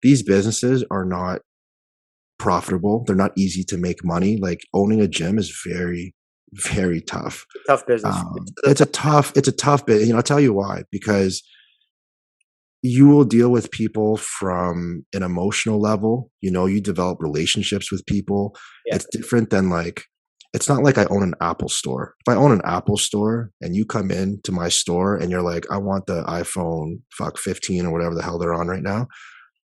these businesses are not profitable. They're not easy to make money. Like owning a gym is very, very tough. Tough business. It's a tough bit. I'll tell you why, because you will deal with people from an emotional level. You develop relationships with people. Yeah. It's different than it's not like I own an Apple store. If I own an Apple store and you come in to my store and you're like, I want the iPhone 15 or whatever the hell they're on right now,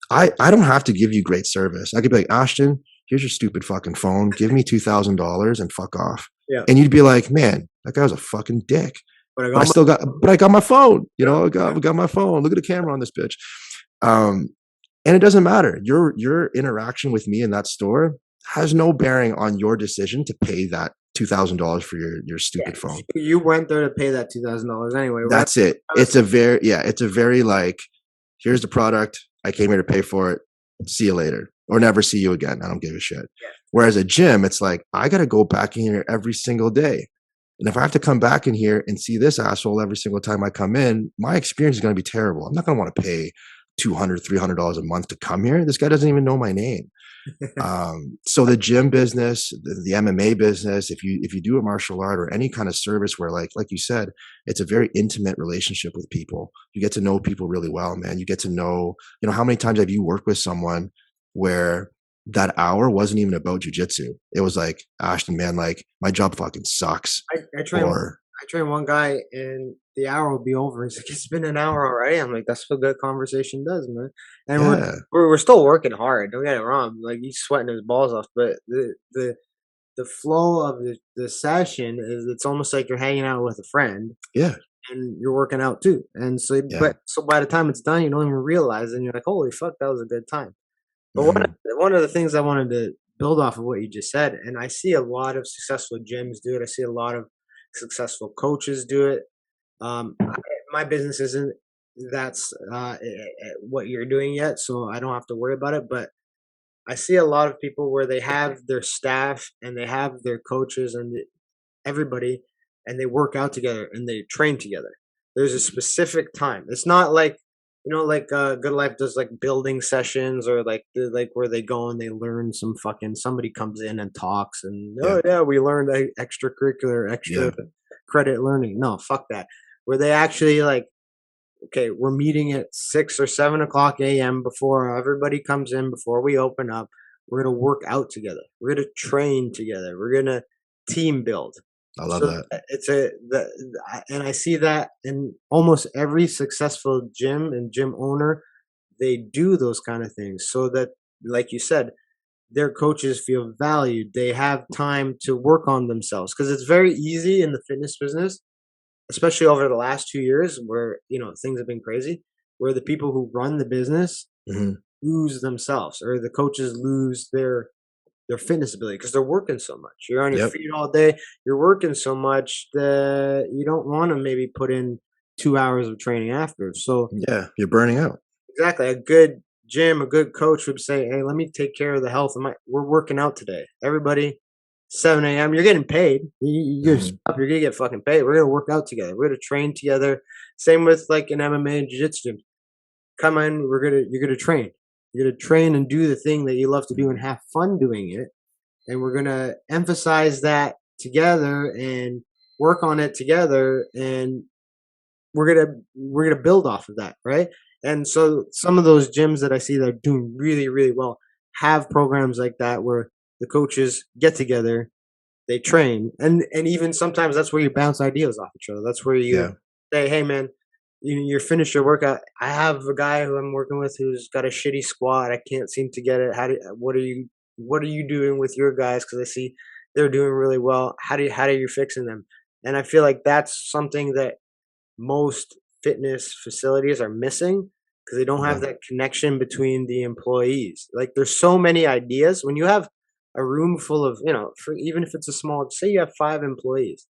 I don't have to give you great service. I could be like, Ashton, here's your stupid fucking phone. Give me $2,000 and fuck off. Yeah. And you'd be like, man, that guy was a fucking dick. But I got my phone. I got my phone. Look at the camera on this bitch. And it doesn't matter. Your interaction with me in that store has no bearing on your decision to pay that $2,000 for your stupid phone. You went there to pay that $2,000 anyway. Right? That's it. It's a very here's the product. I came here to pay for it. See you later, or never see you again. I don't give a shit. Yeah. Whereas a gym, it's like, I got to go back in here every single day. And if I have to come back in here and see this asshole every single time I come in, my experience is going to be terrible. I'm not going to want to pay $200, $300 a month to come here. This guy doesn't even know my name. So the gym business, the MMA business, if you do a martial art or any kind of service where like you said, it's a very intimate relationship with people. You get to know people really well, man. You get to know, how many times have you worked with someone where that hour wasn't even about jujitsu? It was like, Ashton, man, like my job fucking sucks. I train one guy and the hour will be over. He's like, it's been an hour already. I'm like, that's what good conversation does, man. And we're still working hard. Don't get it wrong. Like he's sweating his balls off, but the flow of the session is, it's almost like you're hanging out with a friend. Yeah. And you're working out too. And so, so by the time it's done, you don't even realize, and you're like, holy fuck, that was a good time. But one of the things I wanted to build off of what you just said, and I see a lot of successful gyms do it. I see a lot of successful coaches do it. My business isn't what you're doing yet, so I don't have to worry about it. But I see a lot of people where they have their staff and they have their coaches and everybody, and they work out together and they train together. There's a specific time. It's not like, Good Life does like building sessions or like where they go and they learn somebody comes in and talks and we learned extracurricular credit learning. No, fuck that. Where they actually okay, we're meeting at 6 or 7 o'clock a.m. before everybody comes in, before we open up. We're going to work out together. We're going to train together. We're going to team build. I love that. And I see that in almost every successful gym and gym owner. They do those kind of things so that, like you said, their coaches feel valued. They have time to work on themselves, because it's very easy in the fitness business, especially over the last 2 years where, things have been crazy, where the people who run the business lose themselves, or the coaches lose their fitness ability because they're working so much. You're on your feet all day. You're working so much that you don't want to maybe put in 2 hours of training after. So you're burning out. Exactly. A good gym, a good coach would say, hey, let me take care of the health of we're working out today. Everybody, 7 a.m. You're getting paid. You're going to get fucking paid. We're going to work out together. We're going to train together. Same with like an MMA and jiu-jitsu gym. Come in, you're going to train. You're going to train and do the thing that you love to do and have fun doing it. And we're going to emphasize that together and work on it together. And we're going to build off of that. Right. And so some of those gyms that I see that are doing really, really well have programs like that where the coaches get together, they train. And even sometimes that's where you bounce ideas off each other. That's where you say, hey man, you're finished your workout. I have a guy who I'm working with who's got a shitty squat. I can't seem to get it. What are you doing with your guys? Because I see they're doing really well. How are you fixing them? And I feel like that's something that most fitness facilities are missing, because they don't have that connection between the employees. Like there's so many ideas when you have a room full of, even if it's a small, say you have 5 employees,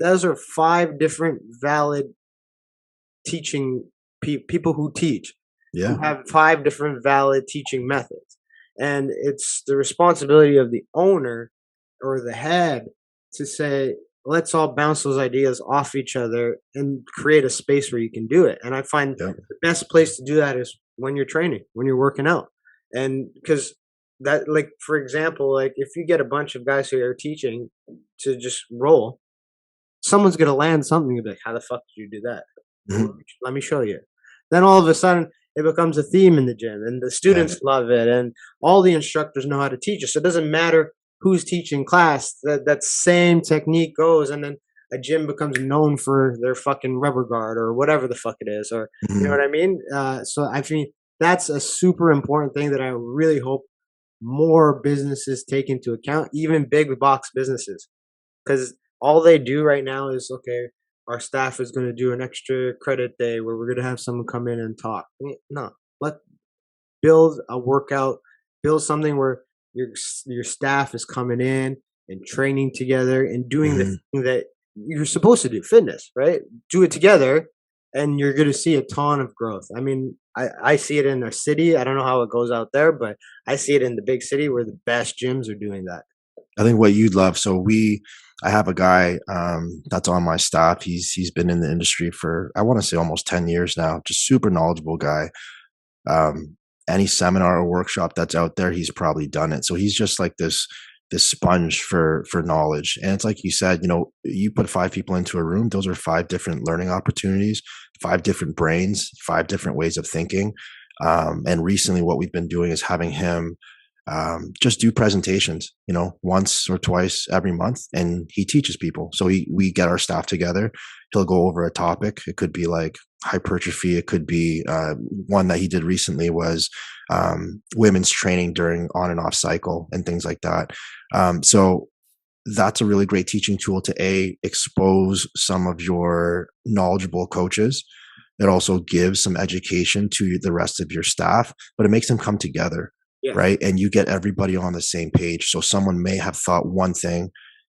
those are 5 different valid teaching people who teach, who have 5 different valid teaching methods. And it's the responsibility of the owner or the head to say, let's all bounce those ideas off each other and create a space where you can do it. And I find the best place to do that is when you're training, when you're working out. And because that, like, for example, like if you get a bunch of guys who are teaching to just roll, someone's going to land something and be like, how the fuck did you do that? Let me show you. Then all of a sudden it becomes a theme in the gym and the students love it. And all the instructors know how to teach it. So it doesn't matter who's teaching class, that same technique goes, and then a gym becomes known for their fucking rubber guard or whatever the fuck it is, or you know what I mean? So I mean, that's a super important thing that I really hope more businesses take into account, even big box businesses, because all they do right now is, okay, our staff is going to do an extra credit day where we're going to have someone come in and talk. No, let build a workout, build something where your staff is coming in and training together and doing the thing that you're supposed to do, fitness, right? Do it together and you're going to see a ton of growth. I mean, I see it in our city. I don't know how it goes out there, but I see it in the big city where the best gyms are doing that. I think what you'd love. So I have a guy that's on my staff. He's been in the industry for, I want to say, almost 10 years now. Just super knowledgeable guy. Any seminar or workshop that's out there, he's probably done it. So he's just like this sponge for knowledge. And it's like you said, you put 5 people into a room, those are 5 different learning opportunities, 5 different brains, 5 different ways of thinking. And recently what we've been doing is having him just do presentations, once or twice every month, and he teaches people. So we get our staff together. He'll go over a topic. It could be like hypertrophy. It could be one that he did recently was women's training during on and off cycle and things like that. So that's a really great teaching tool to expose some of your knowledgeable coaches. It also gives some education to the rest of your staff, but it makes them come together. Yeah. Right. And you get everybody on the same page. So someone may have thought one thing,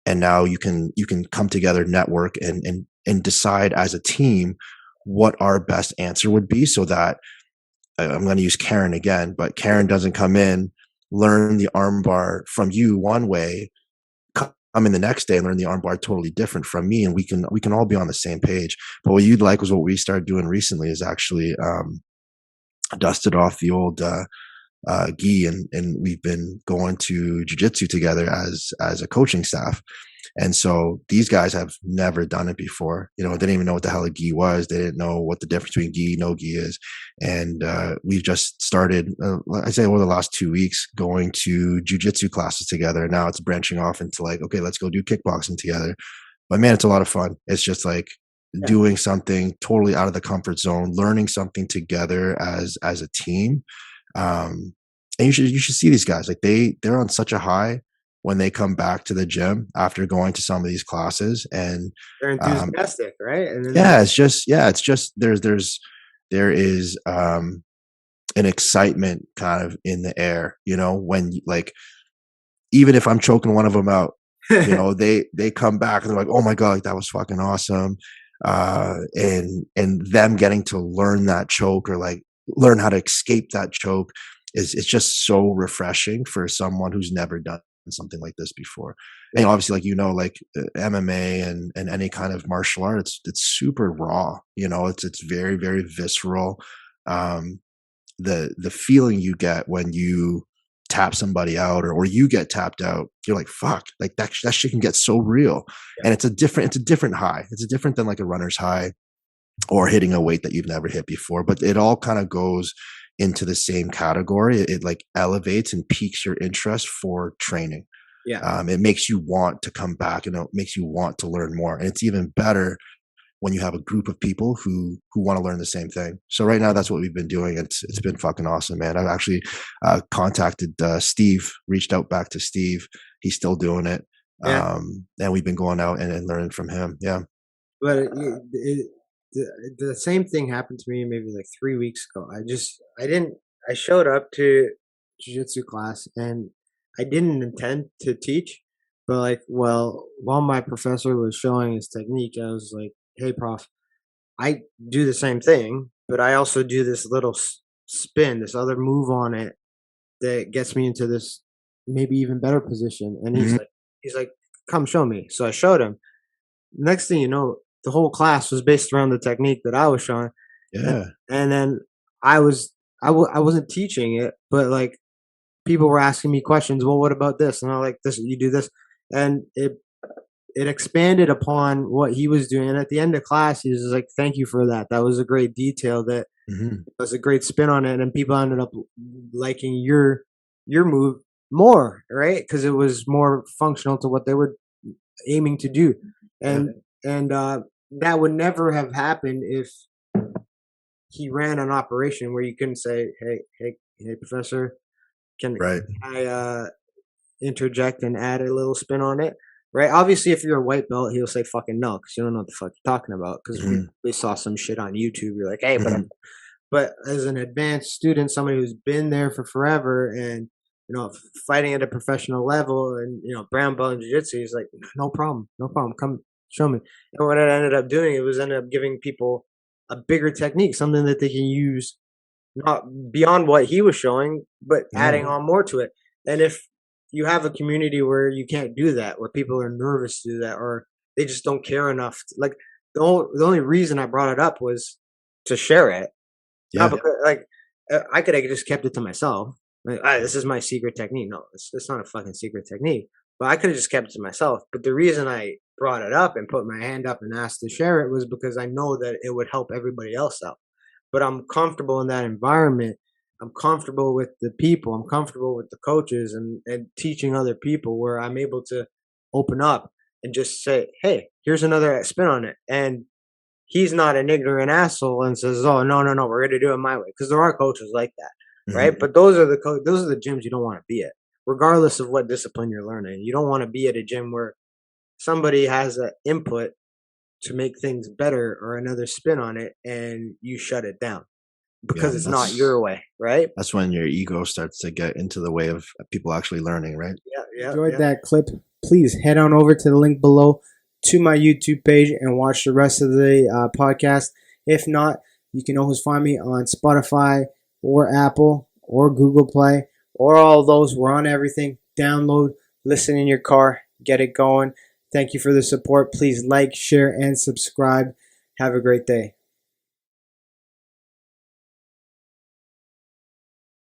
and now you can come together, network, and decide as a team what our best answer would be, so that I'm going to use Karen again, but Karen doesn't come in, learn the armbar from you one way, come in the next day and learn the armbar totally different from me, and we can all be on the same page. But what you'd like was what we started doing recently is actually dusted off the old gi, and we've been going to jiu-jitsu together as a coaching staff. And so these guys have never done it before. They didn't even know what the hell a gi was. They didn't know what the difference between gi, no gi is. And we've just started, I say over the last 2 weeks, going to jiu-jitsu classes together. Now it's branching off into like, okay, let's go do kickboxing together. But man, it's a lot of fun. It's just like doing something totally out of the comfort zone, learning something together as a team. And you should see these guys. Like they're on such a high when they come back to the gym after going to some of these classes, and they're enthusiastic, right? And it's just there is an excitement kind of in the air, when like, even if I'm choking one of them out, they come back and they're like, oh my God, like, that was fucking awesome. And them getting to learn that choke, or like learn how to escape that choke, it's just so refreshing for someone who's never done something like this before. And obviously, like MMA and any kind of martial art, it's super raw. It's very, very visceral. The feeling you get when you tap somebody out, or you get tapped out, you're like, fuck, like that shit can get so real. Yeah. And it's a different high. It's different than like a runner's high or hitting a weight that you've never hit before, but it all kind of goes into the same category. It like elevates and piques your interest for training. Yeah. It makes you want to come back, and it makes you want to learn more. And it's even better when you have a group of people who want to learn the same thing. So right now, that's what we've been doing. It's been fucking awesome, man. I've actually contacted Steve, reached out back to Steve. He's still doing it. Yeah. And we've been going out and learning from him. Yeah. But the same thing happened to me maybe like 3 weeks ago. I showed up to jiu-jitsu class and I didn't intend to teach, but while my professor was showing his technique, I was like, hey, prof, I do the same thing, but I also do this little spin, this other move on it that gets me into this maybe even better position. And he's like, come show me. So I showed him. next thing you know, the whole class was based around the technique that I was showing. Yeah. And then I wasn't teaching it, but like people were asking me questions. Well, what about this? And I'm like, this, you do this. And it expanded upon what he was doing. And at the end of class, he was like, thank you for that. That was a great detail. That was a great spin on it. And people ended up liking your move more, right? Because it was more functional to what they were aiming to do. And that would never have happened if he ran an operation where you couldn't say, hey, professor, can I interject and add a little spin on it? Right? Obviously, if you're a white belt, he'll say fucking no, because you don't know what the fuck you're talking about. Because we saw some shit on YouTube. You're like, hey, but as an advanced student, somebody who's been there for forever and, you know, fighting at a professional level and, you know, brown belt in jiu-jitsu, he's like, no problem. Come show me. And what it ended up doing, ended up giving people a bigger technique, something that they can use not beyond what he was showing, but adding on more to it. And if you have a community where you can't do that, where people are nervous to do that, or they just don't care enough, like the only reason I brought it up was to share it. Yeah. Because, like, I could have just kept it to myself. Like, this is my secret technique. No, it's not a fucking secret technique. But I could have just kept it to myself. But the reason I brought it up and put my hand up and asked to share it was because I know that it would help everybody else out. But I'm comfortable in that environment. I'm comfortable with the people. I'm comfortable with the coaches and teaching other people, where I'm able to open up and just say, hey, here's another spin on it. And he's not an ignorant asshole and says, oh, no, we're going to do it my way. Because there are coaches like that, right? But those are the gyms you don't want to be at, regardless of what discipline you're learning. You don't want to be at a gym where somebody has an input to make things better or another spin on it, and you shut it down because it's not your way, right? That's when your ego starts to get into the way of people actually learning, right? Yeah. Enjoyed that clip? Please head on over to the link below to my YouTube page and watch the rest of the podcast. If not, you can always find me on Spotify or Apple or Google Play or all those. We're on everything. Download, listen in your car, get it going. Thank you for the support. Please like, share, and subscribe. Have a great day.